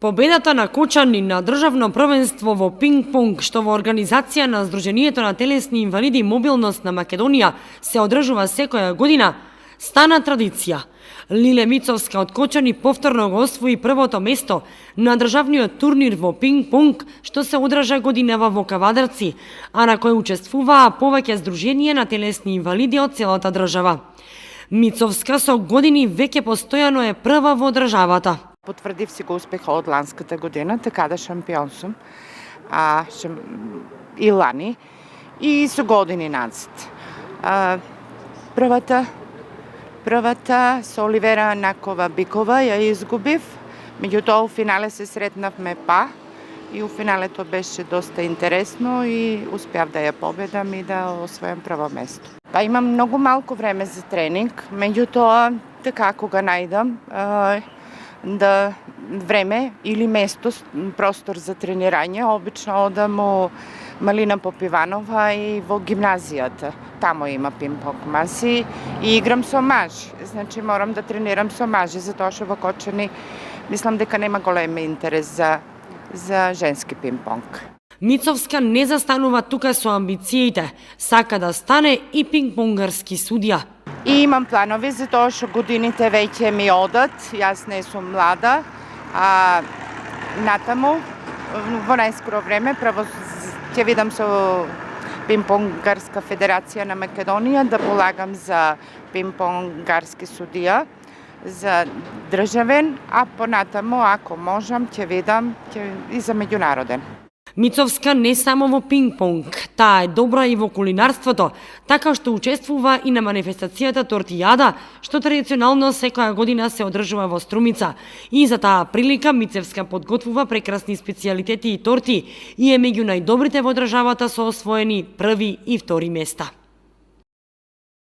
Победата на Кочани на државно првенство во пинг-понг, што во организација на Сдруженијето на телесни инвалиди Мобилност на Македонија се одржува секоја година, стана традиција. Лиле Мицовска од Кочани повторно го освои првото место на државниот турнир во пинг-понг, што се одржа годинава во Кавадарци, а на кој учествуваа повеќе здруженија на телесни инвалиди од целата држава. Мицовска со години веќе постојано е прва во државата. Потврдив си го успеха од ланската година, така да шампион сум. И лани, и со години назад. Првата со Оливера Накова Бикова ја изгубив, меѓутоа у финале се сретнавме и у финалето беше доста интересно и успеав да ја победам и да освојам прво место. Имам многу малку време за тренинг, меѓутоа така кога најдам да време или место, простор за тренирање, обично одам у Малина Попиванова и во гимназијата. Тамо има пинг-понг маси и играм со мажи. Значи морам да тренирам со мажи, затоа што во Кочани мислам дека нема голем интерес за женски пинг-понг. Мицовска не застанува тука со амбициите, сака да стане и пинг-понгарски судија. И имам планови за тоа што годините веќе ми одат, јас не сум млада, натаму во најскоро време прво ќе видам со Пинг-понгарска федерација на Македонија да полагам за пинг-понгарски судија, за државен, а понатаму ако можам ќе видам и за меѓународен. Мицовска не само во пинг-понг, таа е добра и во кулинарството, така што учествува и на манифестацијата Тортијада, што традиционално секоја година се одржува во Струмица. И за таа прилика Мицевска подготвува прекрасни специјалитети и торти и е меѓу најдобрите во државата со освоени први и втори места.